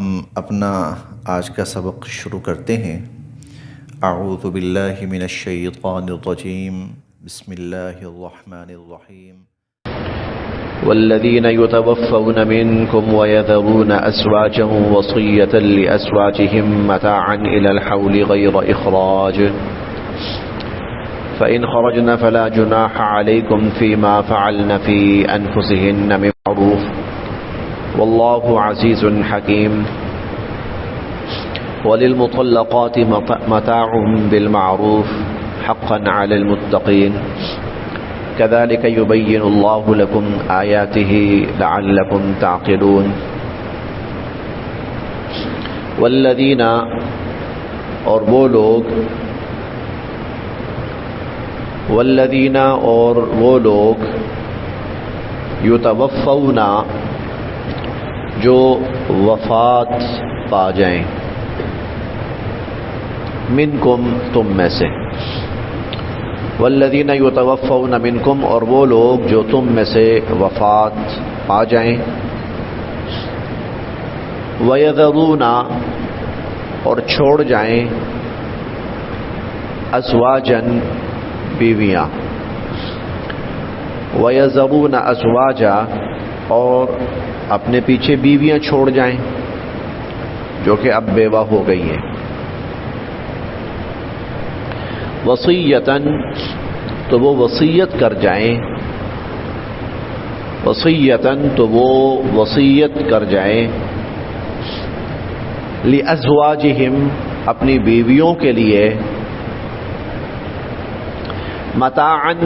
ہم اپنا آج کا سبق شروع کرتے ہیں۔ اعوذ باللہ من الشیطان الرجیم، بسم اللہ الرحمن الرحیم۔ والذين يتوفون منكم ويذرون أزواجا وصية لأزواجهم متاعا إلى الحول غير إخراج فإن خرجن فلا جناح عليكم فيما فعلن في أنفسهن من معروف والله عزيز حكيم وللمطلقات متاع بالمعروف حقا على المتقين كذلك يبين الله لكم آياته لعلكم تعقلون۔ والذین اور وہ لوگ یتوفون جو وفات پا جائیں، منکم تم میں سے، والذین یتوفون منکم اور وہ لوگ جو تم میں سے وفات پا جائیں، ویذرون اور چھوڑ جائیں، ازواجن بیویاں، ویذرون ازواجا اور اپنے پیچھے بیویاں چھوڑ جائیں جو کہ اب بیوہ ہو گئی ہیں، وصیتاً تو وہ وصیت کر جائیں، وصیتاً تو وہ وصیت کر جائیں، لازواجہم اپنی بیویوں کے لیے، متاعاً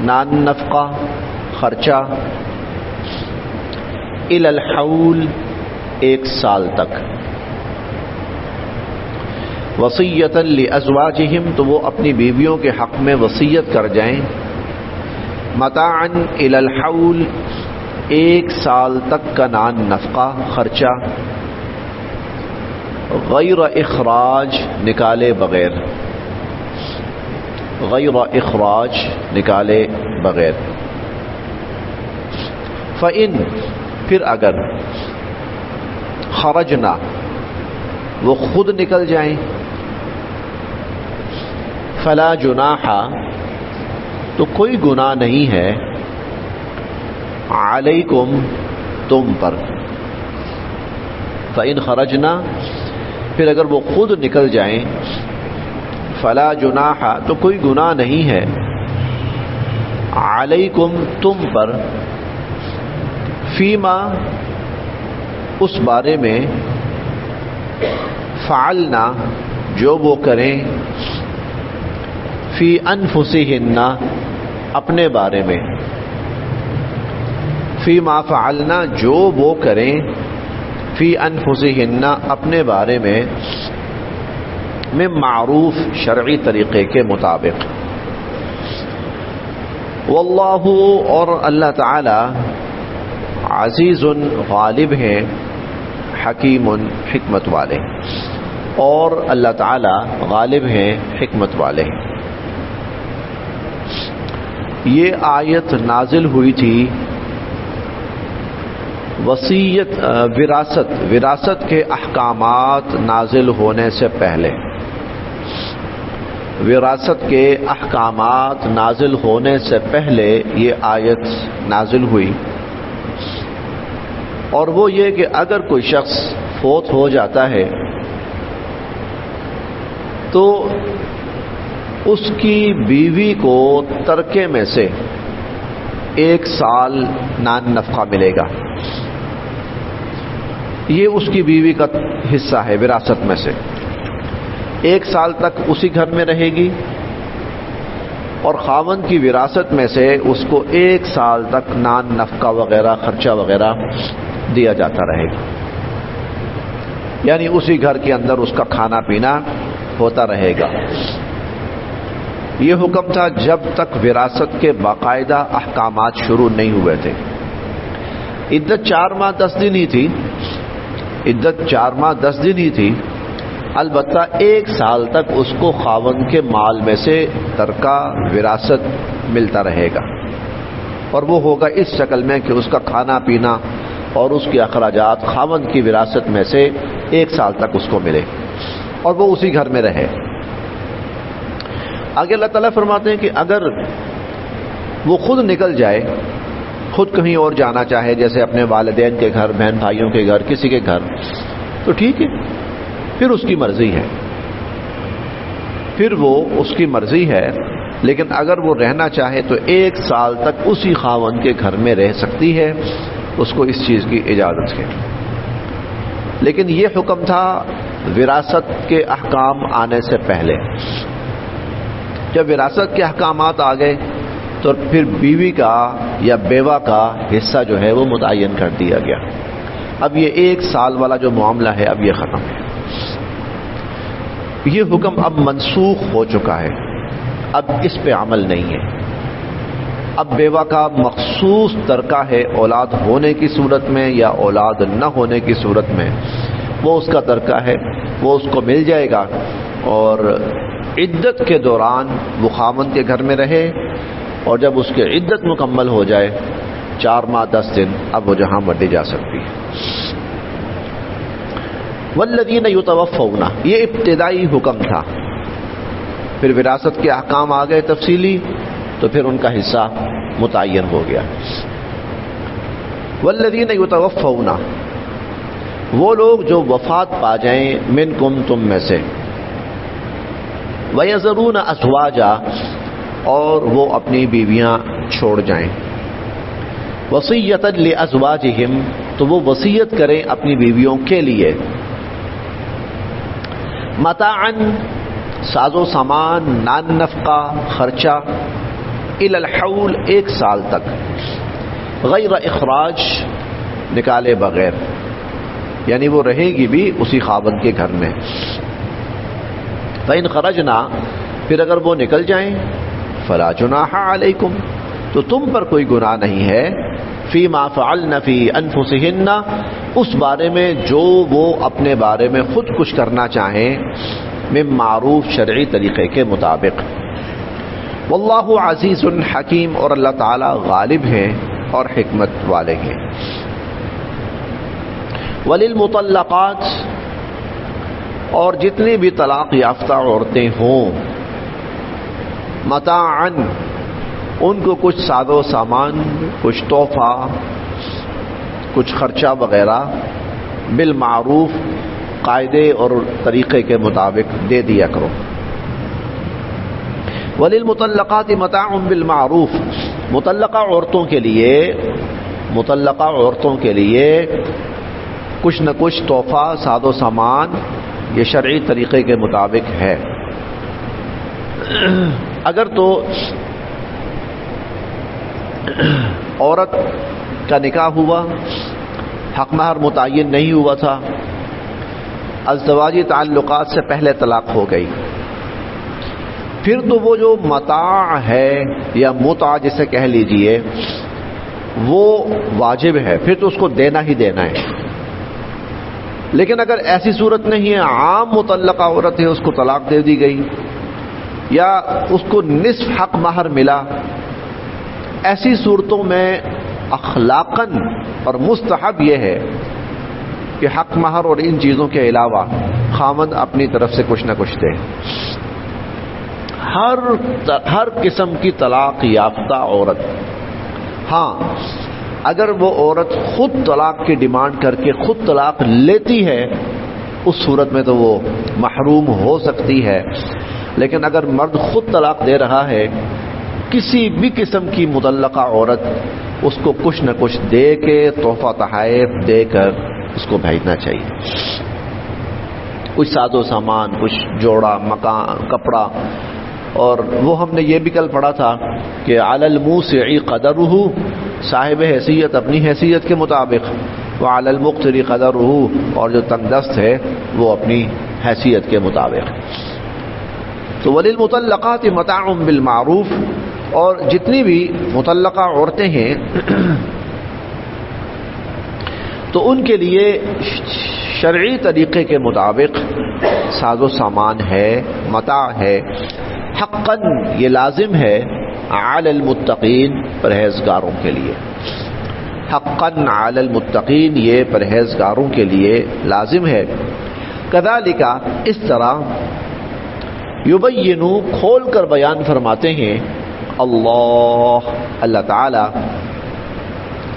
نان نفقہ خرچہ، الی الحول ایک سال تک، وصیتاً لازواجہم تو وہ اپنی بیویوں کے حق میں وصیت کر جائیں، متاعاً الی الحول ایک سال تک کا نان نفقہ خرچہ، غیر اخراج نکالے بغیر، غیر اخراج نکالے بغیر، فإن پھر اگر خرجنا وہ خود نکل جائیں، فلا جناح تو کوئی گناہ نہیں ہے، علیکم تم پر، فإن خرجنا پھر اگر وہ خود نکل جائیں، فلا جناح تو کوئی گناہ نہیں ہے، علیکم تم پر، فیما اس بارے میں، فعلنا جو وہ کریں، فی انفسہن اپنے بارے میں، فیما فعلنا جو وہ کریں، فی انفسہن اپنے بارے میں، میں معروف شرعی طریقے کے مطابق، واللہ اور اللہ تعالی عزیز غالب ہیں، حکیم حکمت والے، اور اللہ تعالی غالب ہیں حکمت والے ہیں۔ یہ آیت نازل ہوئی تھی وراثت کے احکامات نازل ہونے سے پہلے، وراثت کے احکامات نازل ہونے سے پہلے یہ آیت نازل ہوئی، اور وہ یہ کہ اگر کوئی شخص فوت ہو جاتا ہے تو اس کی بیوی کو ترکے میں سے ایک سال نان نفقہ ملے گا، یہ اس کی بیوی کا حصہ ہے وراثت میں سے، ایک سال تک اسی گھر میں رہے گی، اور خاوند کی وراثت میں سے اس کو ایک سال تک نان نفقہ وغیرہ خرچہ وغیرہ دیا جاتا رہے گا، یعنی اسی گھر کے اندر اس کا کھانا پینا ہوتا رہے گا۔ یہ حکم تھا جب تک وراثت کے باقاعدہ احکامات شروع نہیں ہوئے تھے۔ عدت 4 ماہ 10 دن ہی تھی، عدت 4 ماہ 10 دن ہی تھی، البتہ ایک سال تک اس کو خاوند کے مال میں سے ترکہ وراثت ملتا رہے گا، اور وہ ہوگا اس شکل میں کہ اس کا کھانا پینا اور اس کے اخراجات خاوند کی وراثت میں سے 1 سال تک اس کو ملے اور وہ اسی گھر میں رہے۔ آگے اللہ تعالیٰ فرماتے ہیں کہ اگر وہ خود نکل جائے، خود کہیں اور جانا چاہے، جیسے اپنے والدین کے گھر، بہن بھائیوں کے گھر، کسی کے گھر، تو ٹھیک ہے، پھر اس کی مرضی ہے، پھر وہ اس کی مرضی ہے۔ لیکن اگر وہ رہنا چاہے تو 1 سال تک اسی خاوند کے گھر میں رہ سکتی ہے، اس کو اس چیز کی اجازت ہے۔ لیکن یہ حکم تھا وراثت کے احکام آنے سے پہلے۔ جب وراثت کے احکامات آ گئے تو پھر بیوی کا یا بیوہ کا حصہ جو ہے وہ متعین کر دیا گیا۔ اب یہ 1 سال والا جو معاملہ ہے اب یہ ختم ہے، یہ حکم اب منسوخ ہو چکا ہے، اب اس پہ عمل نہیں ہے۔ اب بیوہ کا مخصوص ترکہ ہے اولاد ہونے کی صورت میں یا اولاد نہ ہونے کی صورت میں، وہ اس کا ترکہ ہے، وہ اس کو مل جائے گا، اور عدت کے دوران وہ خاوند کے گھر میں رہے، اور جب اس کی عدت مکمل ہو جائے 4 ماہ 10 دن، اب وہ جہاں مرضی جا سکتی ہے۔ والذین یتوفون، یہ ابتدائی حکم تھا، پھر وراثت کے احکام آ گئے تفصیلی، تو پھر ان کا حصہ متعین ہو گیا۔ والذین یتوفون، وہ لوگ جو وفات پا جائیں، منکم، تم میں سے، ویذرون ازواجا، اور وہ اپنی بیویاں چھوڑ جائیں، وصیۃ لازواجہم، تو وہ وصیت کریں اپنی بیویوں کے لیے، متاعن، ساز و سامان، نان نفقہ، خرچہ، الی الحول، 1 سال تک، غیر اخراج، نکالے بغیر، یعنی وہ رہے گی بھی اسی خاوند کے گھر میں۔ فإن خرجنا، پھر اگر وہ نکل جائیں، فلا جناح علیکم، تو تم پر کوئی گناہ نہیں ہے، فیما فعلن فی انفسہن، اس بارے میں جو وہ اپنے بارے میں خود کچھ کرنا چاہیں، من معروف، شرعی طریقے کے مطابق۔ واللہ عزیز حکیم، اور اللہ تعالی غالب ہیں اور حکمت والے ہیں۔ وللمطلقات، اور جتنی بھی طلاق یافتہ عورتیں ہوں، متاعن، ان کو کچھ ساز و سامان، کچھ تحفہ، کچھ خرچہ وغیرہ، بالمعروف، قاعدے اور طریقے کے مطابق دے دیا کرو۔ وللمطلقات متاع بالمعروف، مطلقہ عورتوں کے لیے کچھ نہ کچھ تحفہ، ساز و سامان، یہ شرعی طریقے کے مطابق ہے۔ اگر تو عورت کا نکاح ہوا، حق مہر متعین نہیں ہوا تھا، ازدواجی تعلقات سے پہلے طلاق ہو گئی، پھر تو وہ جو متاع ہے یا متع جسے کہہ لیجئے، وہ واجب ہے، پھر تو اس کو دینا ہی دینا ہے۔ لیکن اگر ایسی صورت نہیں ہے، عام مطلقہ عورت ہے، اس کو طلاق دے دی گئی، یا اس کو نصف حق مہر ملا، ایسی صورتوں میں اخلاقاً اور مستحب یہ ہے کہ حق مہر اور ان چیزوں کے علاوہ خاوند اپنی طرف سے کچھ نہ کچھ دے۔ ہر قسم کی طلاق یافتہ عورت، ہاں اگر وہ عورت خود طلاق کی ڈیمانڈ کر کے خود طلاق لیتی ہے، اس صورت میں تو وہ محروم ہو سکتی ہے، لیکن اگر مرد خود طلاق دے رہا ہے، کسی بھی قسم کی مطلقہ عورت اس کو کچھ نہ کچھ دے کے، تحفہ تحائف دے کر اس کو بھیجنا چاہیے، کچھ ساز و سامان، کچھ جوڑا، مکان، کپڑا۔ اور وہ ہم نے یہ بھی کل پڑھا تھا کہ علی الموسع قدرہ، صاحب حیثیت اپنی حیثیت کے مطابق، وعلی المقتر قدرہ، اور جو تنگ دست ہے وہ اپنی حیثیت کے مطابق۔ تو وللمطلقات متاع بالمعروف، اور جتنی بھی مطلقہ عورتیں ہیں تو ان کے لیے شرعی طریقے کے مطابق ساز و سامان ہے، متاع ہے، حقاً یہ لازم ہے علی المتقین، پرہیزگاروں کے لیے۔ حقاً علی المتقین، یہ پرہیزگاروں کے لیے لازم ہے۔ کذالک، اس طرح، یبین، کھول کر بیان فرماتے ہیں اللہ تعالی،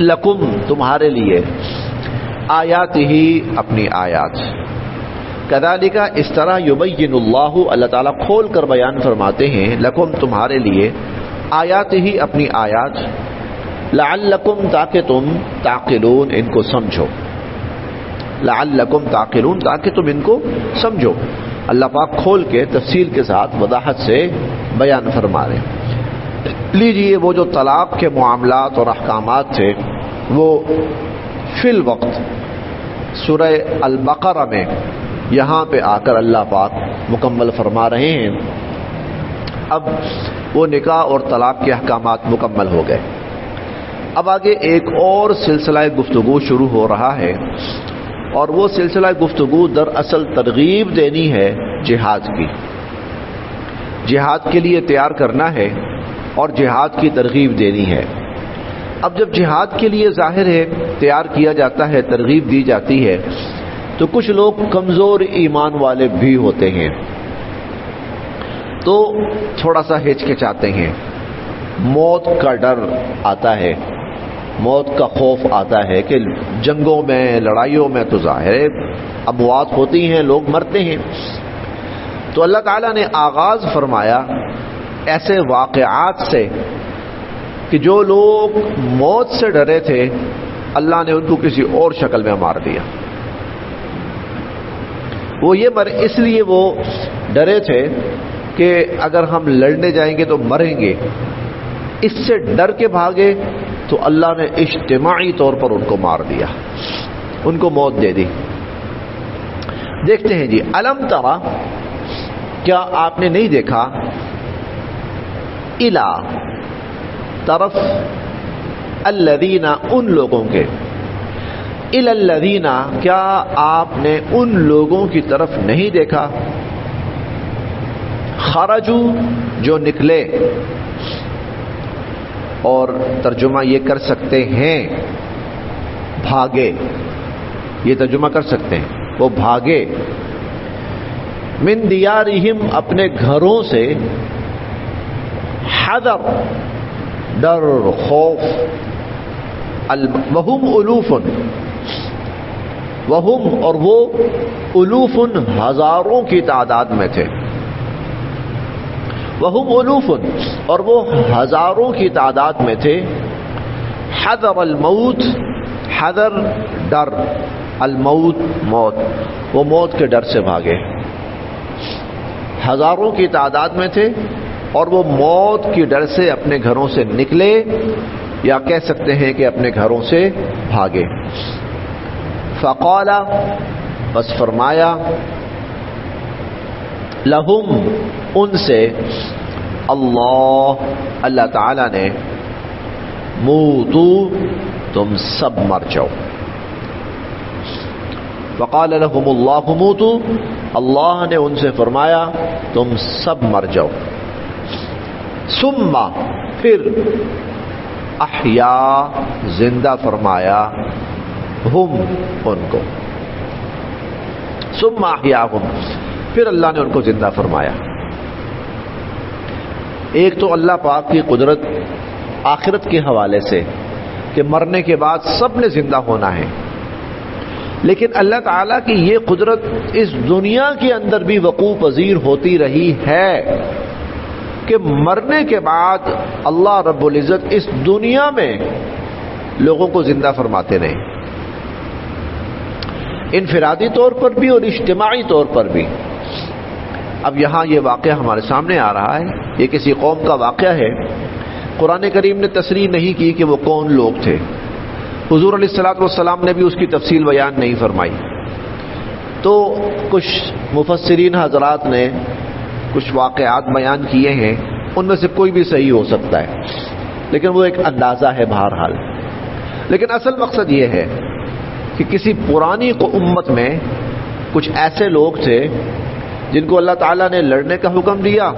لکم، تمہارے لیے، آیات ہی، اپنی آیات۔ کذالک، اس طرح، یبین اللہ تعالیٰ کھول کر بیان فرماتے ہیں، لکم، تمہارے لیے، آیات ہی، اپنی آیات، لعلکم، تاکہ تم تعقلون، ان کو سمجھو، لعلکم تعقلون، تاکہ تم ان کو سمجھو۔ اللہ پاک کھول کے تفصیل کے ساتھ وضاحت سے بیان فرما رہے ہیں۔ لیجئے، وہ جو طلاق کے معاملات اور احکامات تھے وہ فی الوقت سورہ البقرہ میں یہاں پہ آ کر اللہ پاک مکمل فرما رہے ہیں۔ اب وہ نکاح اور طلاق کے احکامات مکمل ہو گئے، اب آگے ایک اور سلسلہ گفتگو شروع ہو رہا ہے، اور وہ سلسلہ گفتگو دراصل ترغیب دینی ہے جہاد کی، جہاد کے لیے تیار کرنا ہے اور جہاد کی ترغیب دینی ہے۔ اب جب جہاد کے لیے ظاہر ہے تیار کیا جاتا ہے، ترغیب دی جاتی ہے، تو کچھ لوگ کمزور ایمان والے بھی ہوتے ہیں، تو تھوڑا سا ہچکچاتے ہیں، موت کا ڈر آتا ہے، موت کا خوف آتا ہے کہ جنگوں میں، لڑائیوں میں تو ظاہر ہے اموات ہوتی ہیں، لوگ مرتے ہیں۔ تو اللہ تعالیٰ نے آغاز فرمایا ایسے واقعات سے کہ جو لوگ موت سے ڈرے تھے، اللہ نے ان کو کسی اور شکل میں مار دیا۔ وہ یہ اس لیے وہ ڈرے تھے کہ اگر ہم لڑنے جائیں گے تو مریں گے، اس سے ڈر کے بھاگے، تو اللہ نے اجتماعی طور پر ان کو مار دیا، ان کو موت دے دی۔ دیکھتے ہیں جی، الم ترى، کیا آپ نے نہیں دیکھا، الا، طرف، الذین، ان لوگوں کے، الی الذین، کیا آپ نے ان لوگوں کی طرف نہیں دیکھا، خرجو، جو نکلے، اور ترجمہ یہ کر سکتے ہیں بھاگے، یہ ترجمہ کر سکتے ہیں وہ بھاگے، من دیارہم، اپنے گھروں سے، حذر، ڈر، خوف، وہم الوف، وہم، اور وہ، الوف، ہزاروں کی تعداد میں تھے، وہم الوف، اور وہ ہزاروں کی تعداد میں تھے، حذر الموت، حذر، ڈر، الموت، موت، وہ موت کے ڈر سے بھاگے، ہزاروں کی تعداد میں تھے اور وہ موت کی ڈر سے اپنے گھروں سے نکلے، یا کہہ سکتے ہیں کہ اپنے گھروں سے بھاگے۔ فقال، بس فرمایا، لہم، ان سے، اللہ تعالی نے، موتو، تم سب مر جاؤ۔ فقال لهم اللہ موتو، اللہ نے ان سے فرمایا تم سب مر جاؤ۔ ثم، پھر، احیا، زندہ فرمایا، ہم، ان کو، ثم احیاہم، پھر اللہ نے ان کو زندہ فرمایا۔ ایک تو اللہ پاک کی قدرت آخرت کے حوالے سے کہ مرنے کے بعد سب نے زندہ ہونا ہے، لیکن اللہ تعالیٰ کی یہ قدرت اس دنیا کے اندر بھی وقوع پذیر ہوتی رہی ہے کہ مرنے کے بعد اللہ رب العزت اس دنیا میں لوگوں کو زندہ فرماتے رہے، انفرادی طور پر بھی اور اجتماعی طور پر بھی۔ اب یہاں یہ واقعہ ہمارے سامنے آ رہا ہے، یہ کسی قوم کا واقعہ ہے، قرآن کریم نے تصریح نہیں کی کہ وہ کون لوگ تھے، حضور علیہ الصلوۃ والسلام نے بھی اس کی تفصیل بیان نہیں فرمائی، تو کچھ مفسرین حضرات نے کچھ واقعات بیان کیے ہیں، ان میں سے کوئی بھی صحیح ہو سکتا ہے، لیکن وہ ایک اندازہ ہے بہرحال۔ لیکن اصل مقصد یہ ہے کہ کسی پرانی امت میں کچھ ایسے لوگ تھے جن کو اللہ تعالیٰ نے لڑنے کا حکم دیا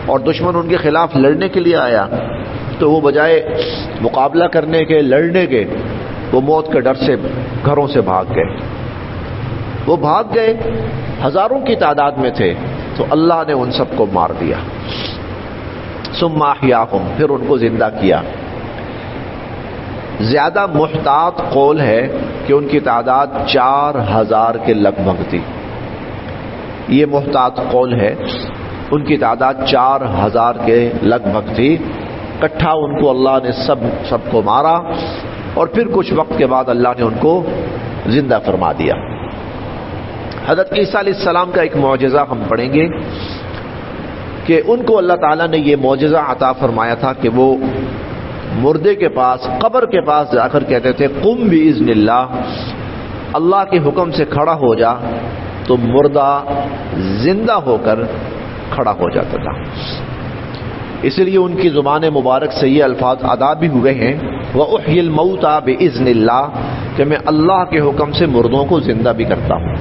اور دشمن ان کے خلاف لڑنے کے لیے آیا، تو وہ بجائے مقابلہ کرنے کے، لڑنے کے، وہ موت کے ڈر سے گھروں سے بھاگ گئے. وہ بھاگ گئے، ہزاروں کی تعداد میں تھے، تو اللہ نے ان سب کو مار دیا. ثم احیاہم، پھر ان کو زندہ کیا. زیادہ محتاط قول ہے کہ ان کی تعداد 4000 کے لگ بھگ تھی. یہ محتاط قول ہے، ان کی تعداد 4000 کے لگ بھگ تھی. کٹھا ان کو اللہ نے سب کو مارا، اور پھر کچھ وقت کے بعد اللہ نے ان کو زندہ فرما دیا. حضرت عیسیٰ علیہ السلام کا ایک معجزہ ہم پڑھیں گے کہ ان کو اللہ تعالیٰ نے یہ معجزہ عطا فرمایا تھا کہ وہ مردے کے پاس، قبر کے پاس جا کر کہتے تھے قم بإذن اللہ، اللہ کے حکم سے کھڑا ہو جا، تو مردہ زندہ ہو کر کھڑا ہو جاتا تھا. اس لیے ان کی زبان مبارک سے یہ الفاظ ادا بھی ہوئے ہیں وَأُحْيِي الْمَوْتَى بِإِذْنِ اللَّهِ، کہ میں اللہ کے حکم سے مردوں کو زندہ بھی کرتا ہوں.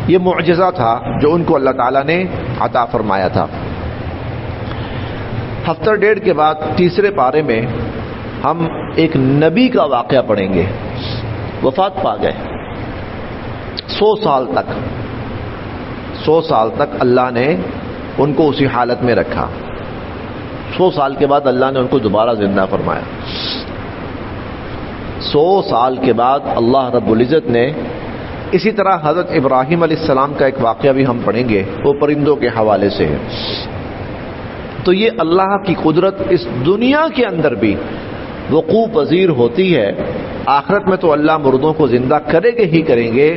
یہ معجزہ تھا جو ان کو اللہ تعالیٰ نے عطا فرمایا تھا. ہفتہ ڈیڑھ کے بعد تیسرے پارے میں ہم ایک نبی کا واقعہ پڑھیں گے. وفات پا گئے، 100 سال تک اللہ نے ان کو اسی حالت میں رکھا. 100 سال کے بعد اللہ نے ان کو دوبارہ زندہ فرمایا. 100 سال کے بعد اللہ رب العزت نے اسی طرح حضرت ابراہیم علیہ السلام کا ایک واقعہ بھی ہم پڑھیں گے، وہ پرندوں کے حوالے سے ہے. تو یہ اللہ کی قدرت اس دنیا کے اندر بھی وقوع پذیر ہوتی ہے. آخرت میں تو اللہ مردوں کو زندہ کرے گے ہی کریں گے.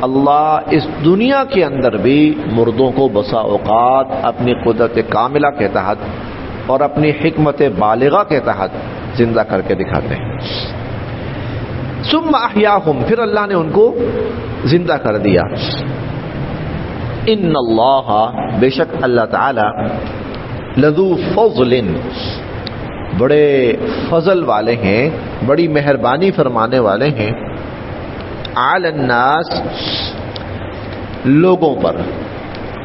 اللہ اس دنیا کے اندر بھی مردوں کو بسا اوقات اپنی قدرت کاملہ کے تحت اور اپنی حکمت بالغہ کے تحت زندہ کر کے دکھاتے ہیں. ثم احیاہم، پھر اللہ نے ان کو زندہ کر دیا. ان اللہ، بے شک اللہ تعالی، لذو فضل، بڑے فضل والے ہیں، بڑی مہربانی فرمانے والے ہیں، علی الناس، لوگوں پر.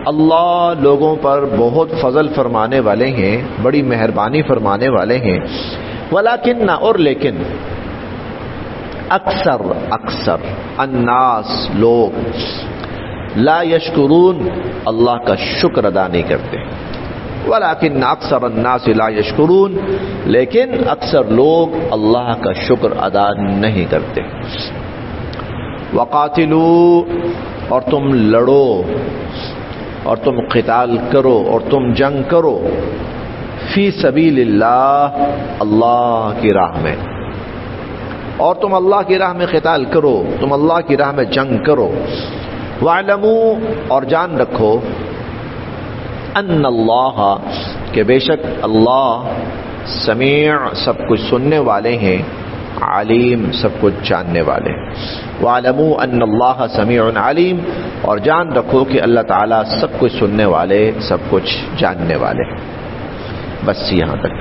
اللہ لوگوں پر بہت فضل فرمانے والے ہیں، بڑی مہربانی فرمانے والے ہیں. ولیکن، اور لیکن، اکثر الناس، لوگ، لا یشکرون، اللہ کا شکر ادا نہیں کرتے. ولیکن اکثر الناس لا یشکرون، لیکن اکثر لوگ اللہ کا شکر ادا نہیں کرتے. وقاتلوا، اور تم لڑو، اور تم قتال کرو، اور تم جنگ کرو، فی سبیل اللہ، اللہ کی راہ میں. اور تم اللہ کی راہ میں قتال کرو، تم اللہ کی راہ میں جنگ کرو. وَاعْلَمُوا، اور جان رکھو، ان اللہ، کہ بے شک اللہ، سمیع، سب کچھ سننے والے ہیں، علیم، سب کچھ جاننے والے. وَاعْلَمُوا ان اللہ سمیع علیم، اور جان رکھو کہ اللہ تعالیٰ سب کچھ سننے والے، سب کچھ جاننے والے. بس یہاں تک.